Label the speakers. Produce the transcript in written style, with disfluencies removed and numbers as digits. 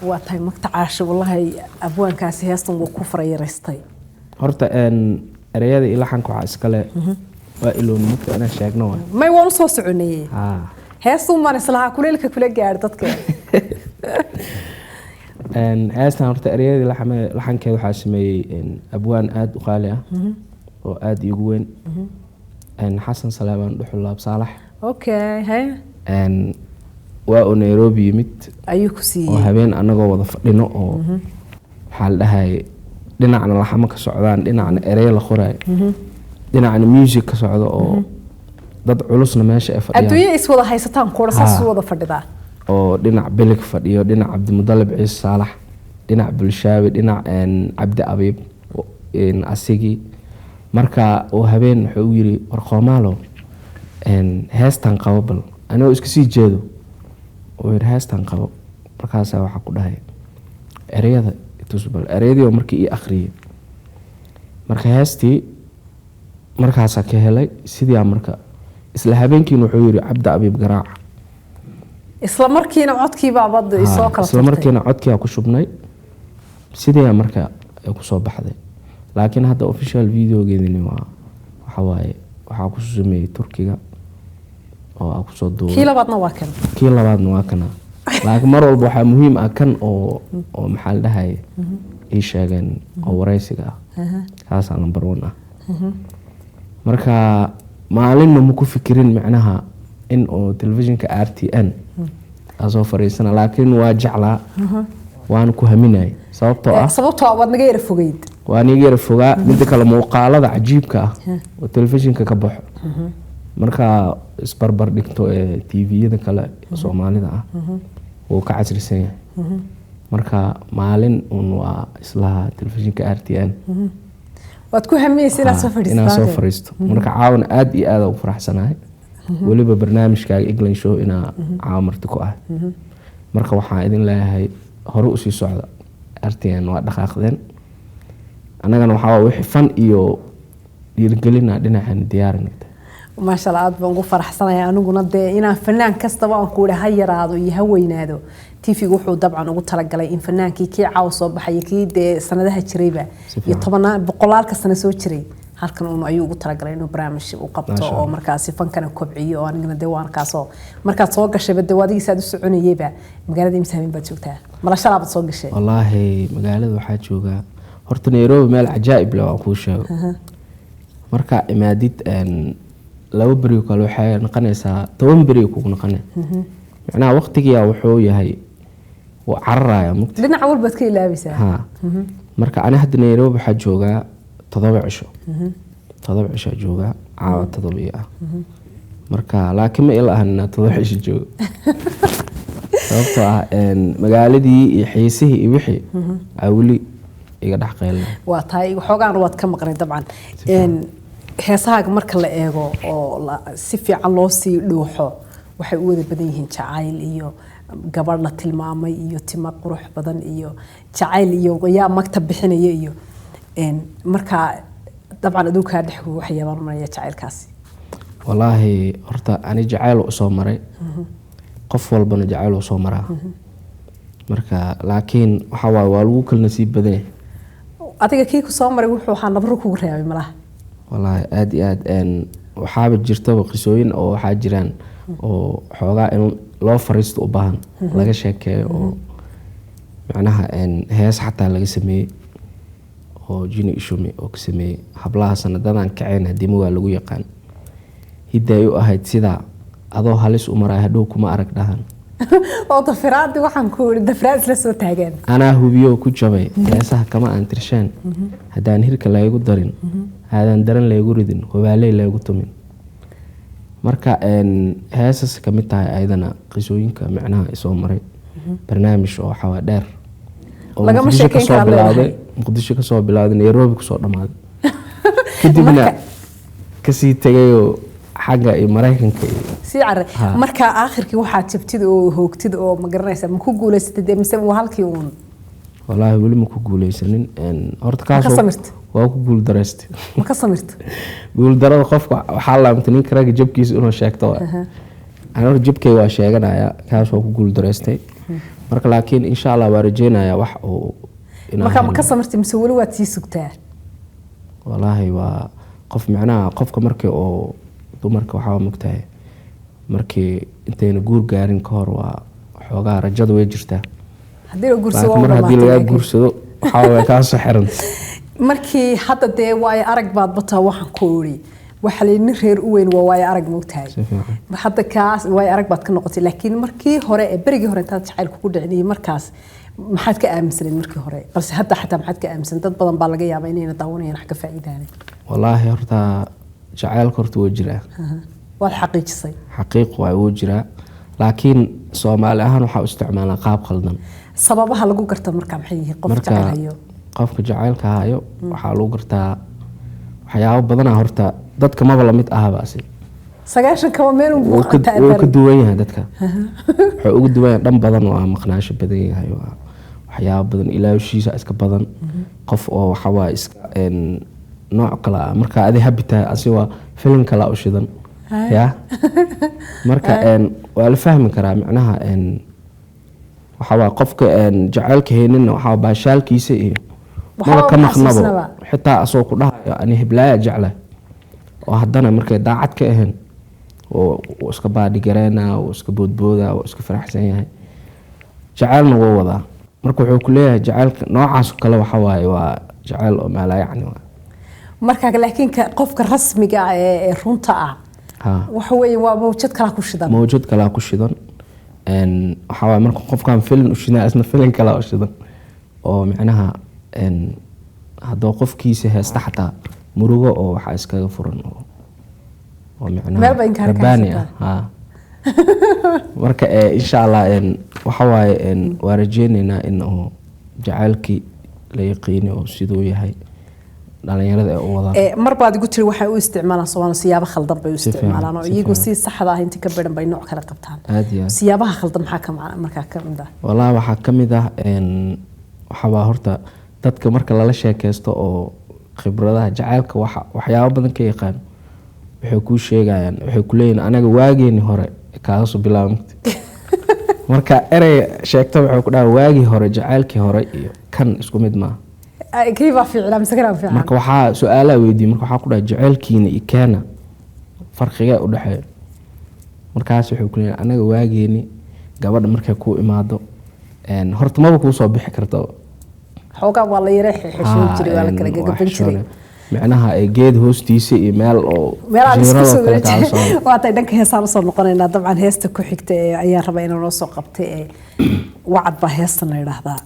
Speaker 1: واتاي مقطعاش والله أبوان كاسي هاستن وكفر يرستي
Speaker 2: هرتا ان ريادي إلا حنكو عاسكالي وإلو نمكت أنا شاقنوه
Speaker 1: ما يوانو سو سعوني هاستن ما نسلها كليلك كليل قاردتك
Speaker 2: ان هاستن هرتا ريادي لحن كيدو حاسمي ان أبوان آد وقالي وآد يقوين ان حسن سليمان دوحو الله بصالح
Speaker 1: اوكي هاي
Speaker 2: ان waa Nairobi yimid
Speaker 1: ayuu ku siiyay
Speaker 2: oo habeen anagoo wada fadhino oo xal dhahay dhinacna laxama ka socdaan dhinacna erey la qoray dhinacna music ka socdo oo dad culusna meesha ay fadhiyaan
Speaker 1: adduunyo is wada haysataan qoorsaas wada fadhida
Speaker 2: oo dhinac bilig fadhiyo dhinac Cabdimudallib Ciise Saalax dhinac Bulshaawi dhinac Cabdi Abiib asigi marka oo habeen wuxuu yiri warqoomaalo heestan qabal anoo iska sii jeedo ويرهاستان قبو markaas waxa ku dhahay ereyada tusbal ereyadii markii ii akhriyay marka heestii markaas ka helay sidii marka isla habeenkii wuxuu yiri Cabdi Abiib garaac
Speaker 1: isla markiina codkii baa bad isoo kala
Speaker 2: isla markiina codkii ku shubnay sidii marka ay ku soo baxday laakiin hadda official videogeedini waxa waaye waxa ku sameeyay Turkiga oo ku soo duubay
Speaker 1: kii labaadna waa kan laakiin mar walba waxa muhiim ah kan oo maxal dhahay ay sheegeen oo waraysiga kaas number 1 ah marka maalinna ma ku fikirin macnaha in oo televisionka RTN asoo fariisana laakiin waa jeclaa waan ku haminay sababtoo ah wad naga yar fogeyd
Speaker 2: waan iga yar fogaa mid kale muuqaalada cajiibka ah oo televisionka ka baxo marka isbarbar dhigto ee TV-yada kale Soomaalida ah oo ka casrisan yahay marka maalin waa isla televisionka RTN
Speaker 1: wad ku hameysay inaad soo fariisto
Speaker 2: marka caawan aad iyo aad u faraxsanahay waliba barnaamijkaaga England show ina caamarti ku ah marka waxaan idin leeyahay hore u sii socda RTN waa dhaqaaqdeen anagana waxa wixii fan iyo dhiirgelina dhinacan diyaarinay
Speaker 1: ما شاء الله أبغى نقول فرح سنة يعني نقول نده إنا فنان كستبا نقول هاي رادو يهوين هذا تيفي وحول طبعا نقول ترى قلي إن فنان كي عاوص بحي كي ده سنة ده هتشريبه يطبعنا بقلال كسنة سو تشري هالكن إنه أيوة قلت ترى قلي إنه برامج وقبته أو مركز فن كان كبعي أو أنا دوان كاسو مركز صوق الشيء بدوادي يساعد السعوني يبه مقالة مساهمين بتشوفها ما شاء الله بتصوق الشيء
Speaker 2: والله مقالة واحد شوقة هرت نيروبي مال عجائب لو أقوشه مركز إماديت أن لو بريو كلو حي نقنيسا توم بريو كو نقني معناها وقتيا وحو يahay وعرايا مقت
Speaker 1: لنا عول بدك لابسه
Speaker 2: ها marka ana hadda Nairobi waxa jooga 7 cisho 7 cisho jooga caawa 7 ah marka laakiin ma ilaahan 7 cisho jooga sababtoo ah magaaladii iyo xiisihii iyo wixii awli iga dhaxqeelay
Speaker 1: waa taay xogaan wad ka maqnay dabcan heesaha marka la eego oo si fiican loo sii dhuuxo waxay u wada badan yihiin jacayl iyo gabadh la tilmaamay iyo timo qurux badan iyo jacayl iyo yaa maktab bixinaya iyo marka dabcan aduu ka dhaxo waxyaabo maraya jacaylkaasi
Speaker 2: wallahi horta ani jacayl u soo maray qof walbana jacayl u soo maraa marka laakiin waxa waa lagu kala nasiib badan
Speaker 1: adiga kii ku soo maray wuxuu waxaa nabro kugu reebay malaha
Speaker 2: والله آد وحابة جرتوا قصوين أو حاجران أو حوجا إنه لو فريست أباهن لقى شيء أو معناها إن هيس حتى لقى سمي أو جيني إشومي أو كسمي حبلها سنة دنا كعين هديموا لقوا يقان هيدا هيد سيدا أضو هالس أمره هدوك ما أرك دهن
Speaker 1: أو ضفرات وحن كور ضفرات لسه تاجن
Speaker 2: أنا هو بيو كوجبي هيسها كمان أنترشان هدان هيرك لا يقدرين هذا درن لا يقولين وبالي لا يقطمين مركا إن هاسس كمتها أيضا قصوين كمعناها إسومري برنامج أو حوادر
Speaker 1: لقى مش كين كلام
Speaker 2: مقدسي كسر بلاد نيروبي كسر دماد كدبنا كسي تجيو حاجة إمريكان كي
Speaker 1: سعر مركا آخر كي واحد تبتدي أو هو كتير أو مقرنسة مكو جولة ستة مسوي هالكيون
Speaker 2: والله ولي مكو جولة سنين إن أرتكاسو وأكو جول درست
Speaker 1: ما كسمرت
Speaker 2: جول درست خف حالا متنين كراك جيب كيس إنه شاك طوا أنا جيب كي واشياء أنا كاسو أكو جول درست marka laakiin insha Allah waa rajeynayaa wax oo
Speaker 1: marka ma ka samartay mise wali waad sii sugtaa
Speaker 2: wallaahi waa qof macnaha qofka markii oo dumarka waxaa mugtahay markii intayna guur gaarin ka hor waa xoogaa rajada way jirtaa haddii laga guursado waxaa way kaa soo xiran
Speaker 1: markii hadda dee waayo arag baad bataa waxaan ku ori waxa la nin reer u weyn waa waayo arag moogtahay hadda kaas waayo arag baad ka noqotay laakiin markii hore ee berigii hore intaad jacayl ku dhicnay markaas maxaad ka aaminsaneen markii hore balse hadda xataa maxaad ka aaminsan dad badan baa laga yaabaa inayna daawanayaan wax ka faa'iidaanay
Speaker 2: wallaahi horta jacaylka horta wuu jiraa
Speaker 1: waad xaqiijisay
Speaker 2: xaqiiq waa wuu jiraa laakiin Soomaali ahaan waxa uu isticmaalaa qaab qaldan
Speaker 1: sababaha lagu garto marka maxay yihiin qof jacayl hayo
Speaker 2: qofka jacaylka hayo waxa lagu gartaa waxyaabo badan horta dadka maba la mid ah baasi
Speaker 1: sagaashan kama meel uu
Speaker 2: ka duwan yahay dadka wuxuu ugu duwan yahay dhan badan oo maqnaasho badan yahay waxyaabo badan ilaashiisa iska badan qof oo waxa waa iska nooc kala marka adi habita asiga film kala u shidan ya marka waa la fahmi karaa macnaha waxa waa qofka jacaylka heenina waxa baashaalkiisa iyo ma ka maqnabo xitaa asoo ku dhahayo ani hiblaya jecla oo haddana markay daacad ka ahayn oo iska baadhi gareena oo iska boodbooda oo iska faraxsan yahay jacaylna wuu wadaa marka wuxuu ku leeyahay jacaylka noocaas kale waxa waaye waa jacayl oo maala yacni
Speaker 1: marka laakiin qofka rasmiga ah ee runta ah waxa weeye waa mawjad kala ku shidan waxa waa marka qofkan film u shidan isna film kala u shidan oo macnaha hadoo qofkiisa heesta xataa murugo oo waxa iskaga furan oo macnaha rabbaani ah marka insha Allah waxa waaye waa rajeynaynaa in oo jacaylkii la yaqiin oo sidoo yahay dhalinyarada ee u wadaan mar baad igu tiri waxay u isticmaalaan Soomaaliya siyaabo khaldan bay u isticmaalaan oo iyagu si saxda ah inta ka badan bay nooc kala qabtaan siyaabaha khaldan maxaa ka macna markaa ka mid ah
Speaker 2: wallahi waxa ka mid ah waxa waa horta dadka marka lala sheekaysto oo khibradaha jacaylka waxyaabo badan ka yaqaan waxay ku sheegayaan waxay ku leeyeen anaga waageeni hore kaaga soo bilaabantay marka erey sheegto waxay ku dhahay waagi hore jacaylkii hore iyo kan isku mid ma
Speaker 1: كيف في علام سكران في
Speaker 2: marka waxa su'aalaha weydiin marka waxa ku dhahay jacaylkiina iyo keena farqiga u dhaxeeyo markaas wuxuu ku leeyahay anaga waageeni gabadha markay ku imaado horta ma ku soo bixi karto
Speaker 1: xoogaa waa la yaray xishoon jiray waa la kala gagaban jiray
Speaker 2: macnaha ay geed hoostiisa iyo meel oo
Speaker 1: waa tay dhanka heesaan soo noqonaynaa dabcan heesta ku xigta ayaa raba inaan noo soo qabtay wacad ba heestan la yiraahdaa